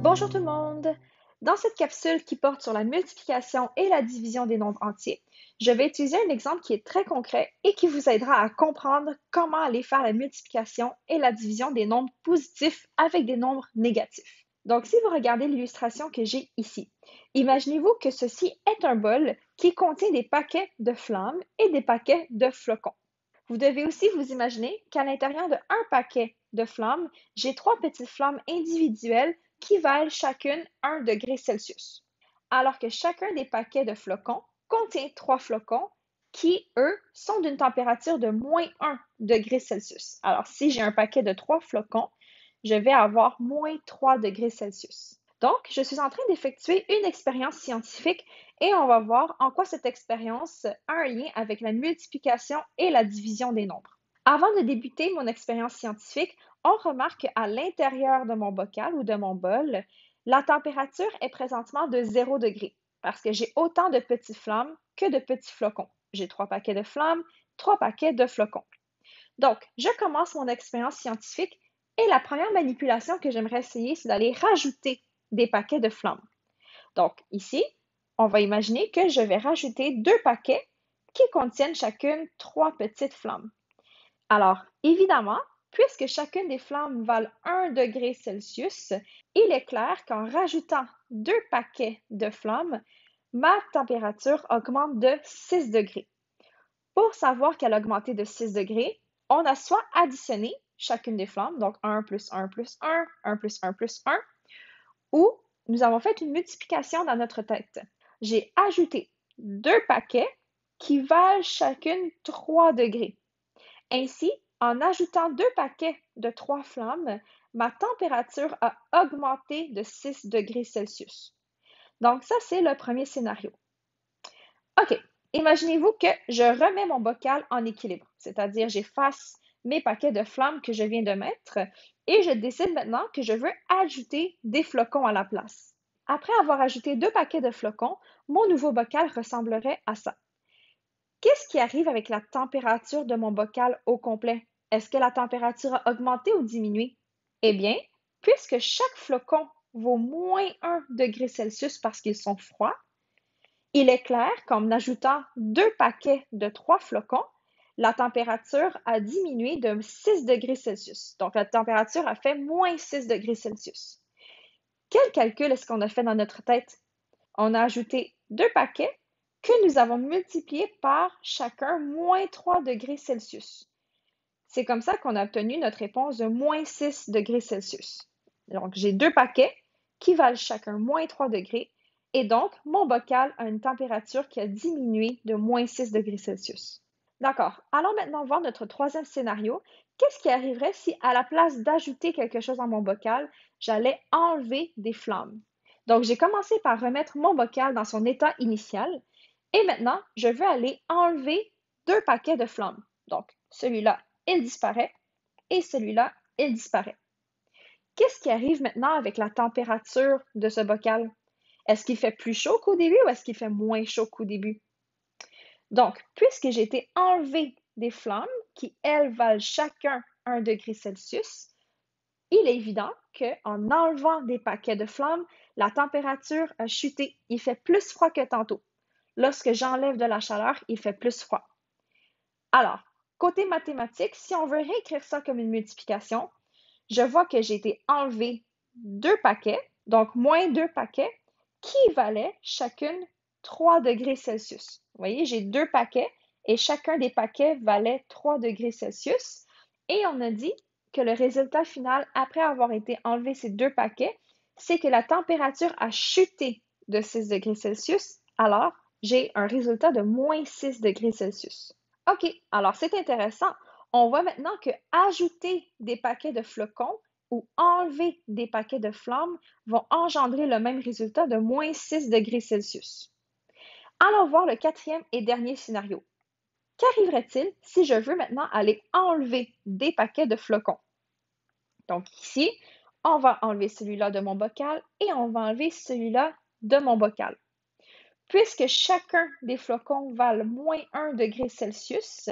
Bonjour tout le monde! Dans cette capsule qui porte sur la multiplication et la division des nombres entiers, je vais utiliser un exemple qui est très concret et qui vous aidera à comprendre comment aller faire la multiplication et la division des nombres positifs avec des nombres négatifs. Donc, si vous regardez l'illustration que j'ai ici, imaginez-vous que ceci est un bol qui contient des paquets de flammes et des paquets de flocons. Vous devez aussi vous imaginer qu'à l'intérieur de un paquet de flammes, j'ai 3 petites flammes individuelles qui valent chacune 1 degré Celsius. Alors que chacun des paquets de flocons contient 3 flocons qui, eux, sont d'une température de moins 1 degré Celsius. Alors, si j'ai un paquet de 3 flocons, je vais avoir moins 3 degrés Celsius. Donc, je suis en train d'effectuer une expérience scientifique et on va voir en quoi cette expérience a un lien avec la multiplication et la division des nombres. Avant de débuter mon expérience scientifique, on remarque qu'à l'intérieur de mon bocal ou de mon bol, la température est présentement de 0 degré parce que j'ai autant de petites flammes que de petits flocons. J'ai 3 paquets de flammes, 3 paquets de flocons. Donc, je commence mon expérience scientifique et la première manipulation que j'aimerais essayer, c'est d'aller rajouter des paquets de flammes. Donc, ici, on va imaginer que je vais rajouter 2 paquets qui contiennent chacune 3 petites flammes. Alors, évidemment, puisque chacune des flammes valent 1 degré Celsius, il est clair qu'en rajoutant 2 paquets de flammes, ma température augmente de 6 degrés. Pour savoir qu'elle a augmenté de 6 degrés, on a soit additionné chacune des flammes, donc 1 plus 1 plus 1, 1 plus 1 plus 1, ou nous avons fait une multiplication dans notre tête. J'ai ajouté 2 paquets qui valent chacune 3 degrés. Ainsi, en ajoutant 2 paquets de 3 flammes, ma température a augmenté de 6 degrés Celsius. Donc ça, c'est le premier scénario. OK, imaginez-vous que je remets mon bocal en équilibre, c'est-à-dire j'efface mes paquets de flammes que je viens de mettre et je décide maintenant que je veux ajouter des flocons à la place. Après avoir ajouté 2 paquets de flocons, mon nouveau bocal ressemblerait à ça. Qu'est-ce qui arrive avec la température de mon bocal au complet? Est-ce que la température a augmenté ou diminué? Eh bien, puisque chaque flocon vaut moins 1 degré Celsius parce qu'ils sont froids, il est clair qu'en ajoutant 2 paquets de 3 flocons, la température a diminué de 6 degrés Celsius. Donc, la température a fait moins 6 degrés Celsius. Quel calcul est-ce qu'on a fait dans notre tête? On a ajouté 2 paquets que nous avons multipliés par chacun moins 3 degrés Celsius. C'est comme ça qu'on a obtenu notre réponse de moins 6 degrés Celsius. Donc, j'ai 2 paquets qui valent chacun moins 3 degrés et donc mon bocal a une température qui a diminué de moins 6 degrés Celsius. D'accord, allons maintenant voir notre troisième scénario. Qu'est-ce qui arriverait si, à la place d'ajouter quelque chose dans mon bocal, j'allais enlever des flammes? Donc, j'ai commencé par remettre mon bocal dans son état initial et maintenant, je veux aller enlever 2 paquets de flammes. Donc, celui-là, il disparaît et celui-là, il disparaît. Qu'est-ce qui arrive maintenant avec la température de ce bocal? Est-ce qu'il fait plus chaud qu'au début ou est-ce qu'il fait moins chaud qu'au début? Donc, puisque j'ai été enlever des flammes qui, elles, valent chacun 1 degré Celsius, il est évident qu'en enlevant des paquets de flammes, la température a chuté. Il fait plus froid que tantôt. Lorsque j'enlève de la chaleur, il fait plus froid. Alors, côté mathématique, si on veut réécrire ça comme une multiplication, je vois que j'ai été enlever 2 paquets, donc moins 2 paquets, qui valaient chacune 3 degrés Celsius. Vous voyez, j'ai 2 paquets et chacun des paquets valait 3 degrés Celsius. Et on a dit que le résultat final, après avoir été enlevé ces 2 paquets, c'est que la température a chuté de 6 degrés Celsius. Alors, j'ai un résultat de moins 6 degrés Celsius. OK, alors c'est intéressant. On voit maintenant que ajouter des paquets de flocons ou enlever des paquets de flammes vont engendrer le même résultat de moins 6 degrés Celsius. Allons voir le quatrième et dernier scénario. Qu'arriverait-il si je veux maintenant aller enlever des paquets de flocons? Donc ici, on va enlever celui-là de mon bocal et on va enlever celui-là de mon bocal. Puisque chacun des flocons valent moins 1 degré Celsius,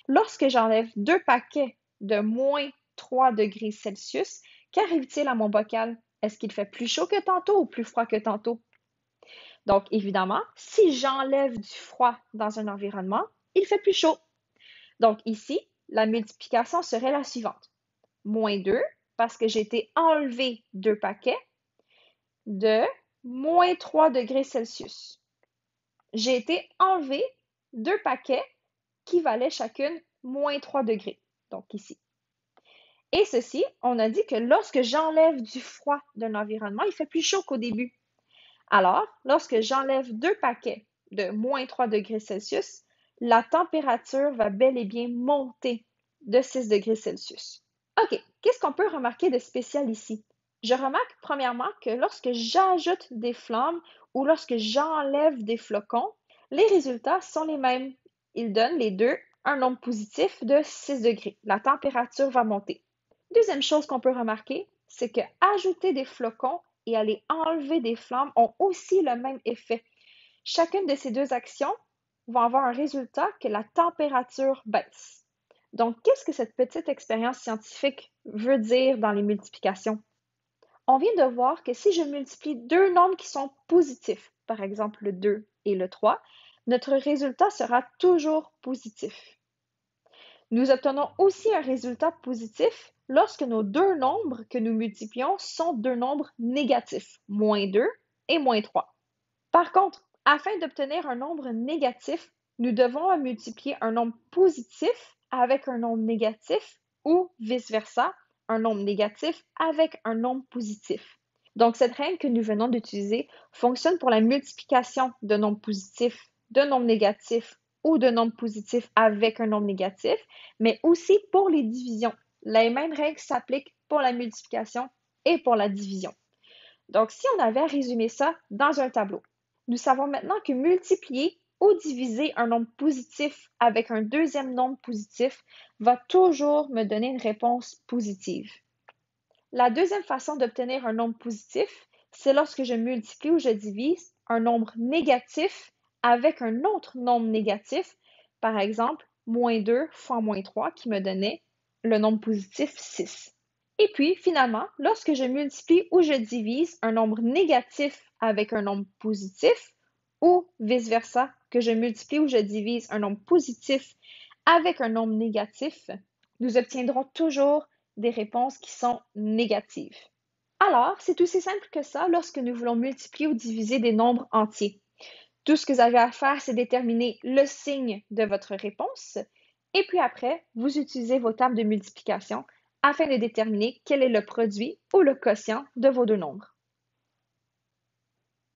lorsque j'enlève 2 paquets de moins 3 degrés Celsius, qu'arrive-t-il à mon bocal? Est-ce qu'il fait plus chaud que tantôt ou plus froid que tantôt? Donc, évidemment, si j'enlève du froid dans un environnement, il fait plus chaud. Donc ici, la multiplication serait la suivante. Moins 2, parce que j'ai été enlevé 2 paquets, de moins 3 degrés Celsius. J'ai été enlevé 2 paquets qui valaient chacune moins 3 degrés. Donc ici. Et ceci, on a dit que lorsque j'enlève du froid d'un environnement, il fait plus chaud qu'au début. Alors, lorsque j'enlève 2 paquets de moins 3 degrés Celsius, la température va bel et bien monter de 6 degrés Celsius. OK, qu'est-ce qu'on peut remarquer de spécial ici? Je remarque premièrement que lorsque j'ajoute des flammes ou lorsque j'enlève des flocons, les résultats sont les mêmes. Ils donnent les deux un nombre positif de 6 degrés. La température va monter. Deuxième chose qu'on peut remarquer, c'est que ajouter des flocons et aller enlever des flammes ont aussi le même effet. Chacune de ces deux actions va avoir un résultat que la température baisse. Donc, qu'est-ce que cette petite expérience scientifique veut dire dans les multiplications? On vient de voir que si je multiplie deux nombres qui sont positifs, par exemple le 2 et le 3, notre résultat sera toujours positif. Nous obtenons aussi un résultat positif lorsque nos deux nombres que nous multiplions sont deux nombres négatifs, moins 2 et moins 3. Par contre, afin d'obtenir un nombre négatif, nous devons multiplier un nombre positif avec un nombre négatif ou vice-versa, un nombre négatif avec un nombre positif. Donc, cette règle que nous venons d'utiliser fonctionne pour la multiplication de nombres positifs, de nombres négatifs ou de nombres positifs avec un nombre négatif, mais aussi pour les divisions. Les mêmes règles s'appliquent pour la multiplication et pour la division. Donc, si on avait à résumer ça dans un tableau, nous savons maintenant que multiplier ou diviser un nombre positif avec un deuxième nombre positif va toujours me donner une réponse positive. La deuxième façon d'obtenir un nombre positif, c'est lorsque je multiplie ou je divise un nombre négatif avec un autre nombre négatif, par exemple, moins 2 fois moins 3 qui me donnait le nombre positif 6. Et puis, finalement, lorsque je multiplie ou je divise un nombre négatif avec un nombre positif, ou vice-versa, que je multiplie ou je divise un nombre positif avec un nombre négatif, nous obtiendrons toujours des réponses qui sont négatives. Alors, c'est aussi simple que ça lorsque nous voulons multiplier ou diviser des nombres entiers. Tout ce que vous avez à faire, c'est déterminer le signe de votre réponse et puis après, vous utilisez vos tables de multiplication afin de déterminer quel est le produit ou le quotient de vos deux nombres.